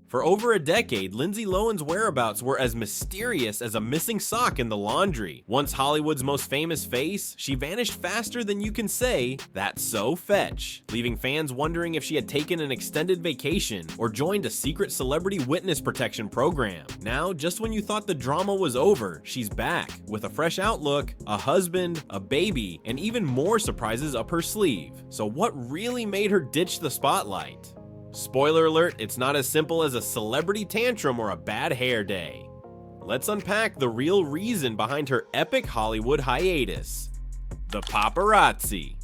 For over a decade, Lindsay Lohan's whereabouts were as mysterious as a missing sock in the laundry. Once Hollywood's most famous face, she vanished faster than you can say, "That's so fetch," leaving fans wondering if she had taken an extended vacation or joined a secret celebrity witness protection program. Now, just when you thought the drama was over, she's back with a fresh outlook, a husband, a baby, and even more surprises up her sleeve. So what really made her ditch the spotlight? Spoiler alert, it's not as simple as a celebrity tantrum or a bad hair day. Let's unpack the real reason behind her epic Hollywood hiatus. The paparazzi.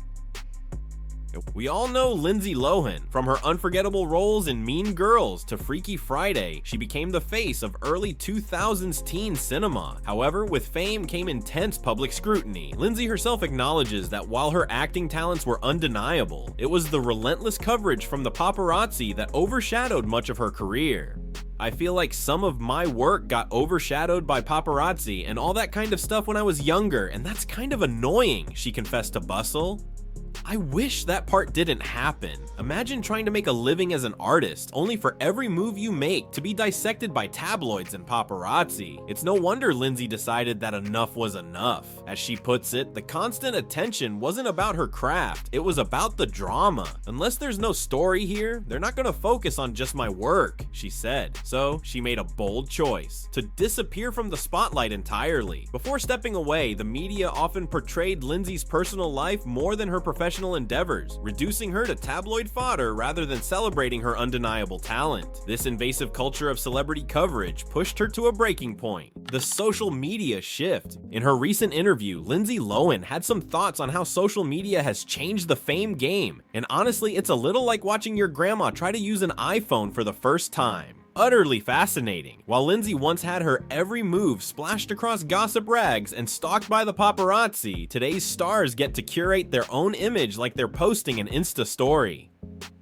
We all know Lindsay Lohan. From her unforgettable roles in Mean Girls to Freaky Friday, she became the face of early 2000s teen cinema. However, with fame came intense public scrutiny. Lindsay herself acknowledges that while her acting talents were undeniable, it was the relentless coverage from the paparazzi that overshadowed much of her career. "I feel like some of my work got overshadowed by paparazzi and all that kind of stuff when I was younger, and that's kind of annoying," she confessed to Bustle. "I wish that part didn't happen. Imagine trying to make a living as an artist, only for every move you make to be dissected by tabloids and paparazzi." It's no wonder Lindsay decided that enough was enough. As she puts it, the constant attention wasn't about her craft, it was about the drama. "Unless there's no story here, they're not gonna focus on just my work," she said. So she made a bold choice to disappear from the spotlight entirely. Before stepping away, the media often portrayed Lindsay's personal life more than her professional endeavors, reducing her to tabloid fodder rather than celebrating her undeniable talent. This invasive culture of celebrity coverage pushed her to a breaking point: the social media shift. In her recent interview, Lindsay Lohan had some thoughts on how social media has changed the fame game, and honestly, it's a little like watching your grandma try to use an iPhone for the first time. Utterly fascinating. While Lindsay once had her every move splashed across gossip rags and stalked by the paparazzi, today's stars get to curate their own image like they're posting an Insta story.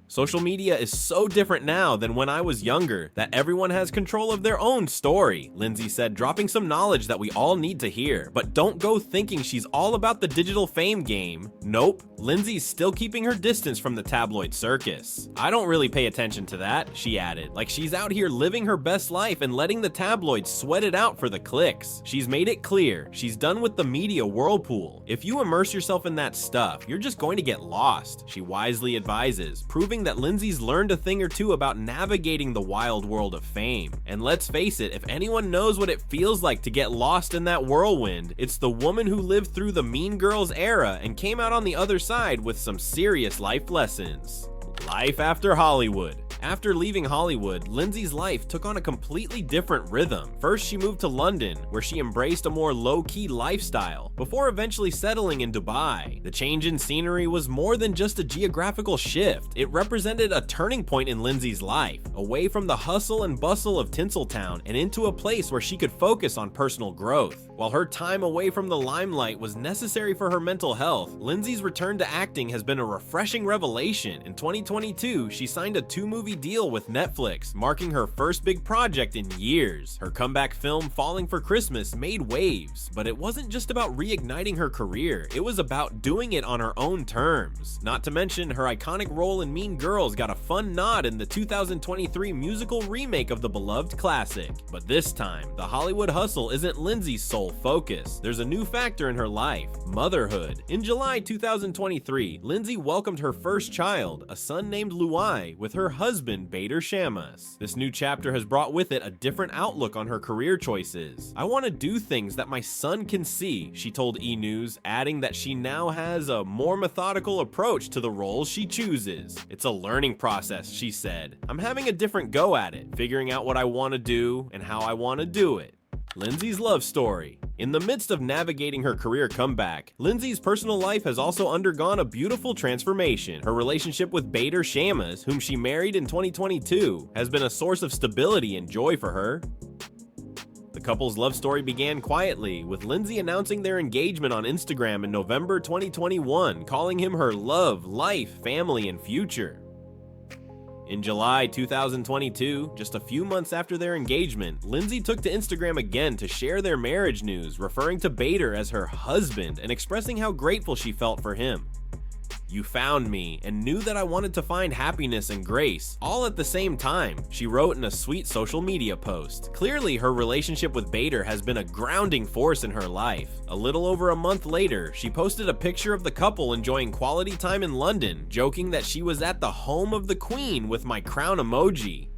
"Social media is so different now than when I was younger that everyone has control of their own story," Lindsay said, dropping some knowledge that we all need to hear. But don't go thinking she's all about the digital fame game. Nope, Lindsay's still keeping her distance from the tabloid circus. "I don't really pay attention to that," she added, like she's out here living her best life and letting the tabloids sweat it out for the clicks. She's made it clear she's done with the media whirlpool. "If you immerse yourself in that stuff, you're just going to get lost," she wisely advises, proving that Lindsay's learned a thing or two about navigating the wild world of fame. And let's face it, if anyone knows what it feels like to get lost in that whirlwind, it's the woman who lived through the Mean Girls era and came out on the other side with some serious life lessons. Life after Hollywood. After leaving Hollywood, Lindsay's life took on a completely different rhythm. First, she moved to London, where she embraced a more low-key lifestyle, before eventually settling in Dubai. The change in scenery was more than just a geographical shift. It represented a turning point in Lindsay's life, away from the hustle and bustle of Tinseltown and into a place where she could focus on personal growth. While her time away from the limelight was necessary for her mental health, Lindsay's return to acting has been a refreshing revelation. In 2022, she signed a 2-movie deal with Netflix, marking her first big project in years. Her comeback film, Falling for Christmas, made waves, but it wasn't just about reigniting her career, it was about doing it on her own terms. Not to mention, her iconic role in Mean Girls got a fun nod in the 2023 musical remake of the beloved classic. But this time, the Hollywood hustle isn't Lindsay's sole focus. There's a new factor in her life: motherhood. In July 2023, Lindsay welcomed her first child, a son named Luai, with her husband Bader Shamas. This new chapter has brought with it a different outlook on her career choices. "I want to do things that my son can see," she told E! News, adding that she now has a more methodical approach to the roles she chooses. "It's a learning process," she said. "I'm having a different go at it, figuring out what I want to do and how I want to do it." Lindsay's love story. In the midst of navigating her career comeback, Lindsay's personal life has also undergone a beautiful transformation. Her relationship with Bader Shamas, whom she married in 2022, has been a source of stability and joy for her. The couple's love story began quietly, with Lindsay announcing their engagement on Instagram in November 2021, calling him her love, life, family, and future. In July 2022, just a few months after their engagement, Lindsay took to Instagram again to share their marriage news, referring to Bader as her husband and expressing how grateful she felt for him. "You found me and knew that I wanted to find happiness and grace, all at the same time," she wrote in a sweet social media post. Clearly, her relationship with Bader has been a grounding force in her life. A little over a month later, she posted a picture of the couple enjoying quality time in London, joking that she was at the home of the Queen with my crown emoji.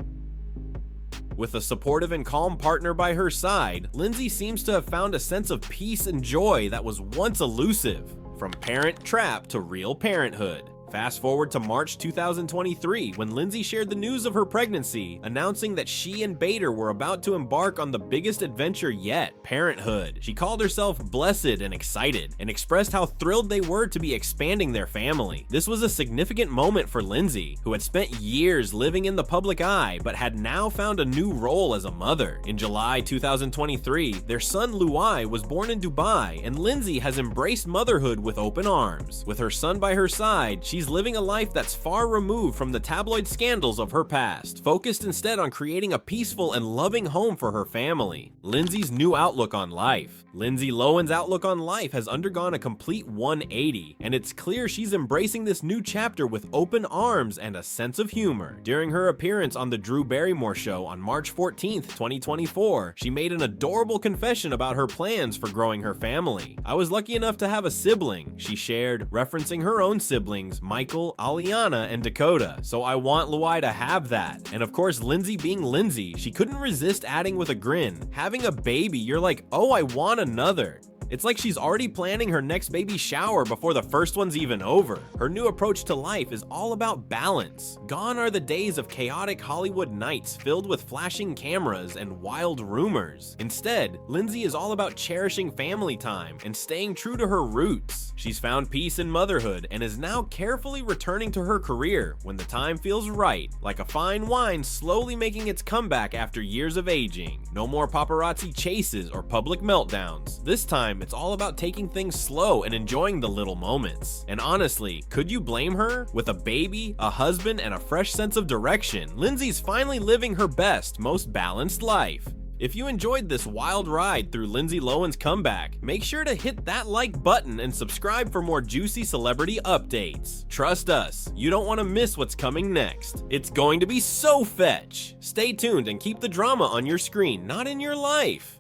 With a supportive and calm partner by her side, Lindsay seems to have found a sense of peace and joy that was once elusive. From parent trap to real parenthood. Fast forward to March 2023, when Lindsay shared the news of her pregnancy, announcing that she and Bader were about to embark on the biggest adventure yet, parenthood. She called herself blessed and excited, and expressed how thrilled they were to be expanding their family. This was a significant moment for Lindsay, who had spent years living in the public eye, but had now found a new role as a mother. In July 2023, their son Luai was born in Dubai, and Lindsay has embraced motherhood with open arms. With her son by her side, she's living a life that's far removed from the tabloid scandals of her past, focused instead on creating a peaceful and loving home for her family. Lindsay's new outlook on life. Lindsay Lohan's outlook on life has undergone a complete 180, and it's clear she's embracing this new chapter with open arms and a sense of humor. During her appearance on The Drew Barrymore Show on March 14th, 2024, she made an adorable confession about her plans for growing her family. "I was lucky enough to have a sibling," she shared, referencing her own siblings, Michael, Aliana, and Dakota, "so I want Luai to have that." And of course, Lindsay being Lindsay, she couldn't resist adding with a grin, "Having a baby, you're like, oh, I want another." It's like she's already planning her next baby shower before the first one's even over. Her new approach to life is all about balance. Gone are the days of chaotic Hollywood nights filled with flashing cameras and wild rumors. Instead, Lindsay is all about cherishing family time and staying true to her roots. She's found peace in motherhood and is now carefully returning to her career when the time feels right, like a fine wine slowly making its comeback after years of aging. No more paparazzi chases or public meltdowns. This time, it's all about taking things slow and enjoying the little moments. And honestly, could you blame her? With a baby, a husband, and a fresh sense of direction, Lindsay's finally living her best, most balanced life. If you enjoyed this wild ride through Lindsay Lohan's comeback, make sure to hit that like button and subscribe for more juicy celebrity updates. Trust us, you don't want to miss what's coming next. It's going to be so fetch! Stay tuned and keep the drama on your screen, not in your life.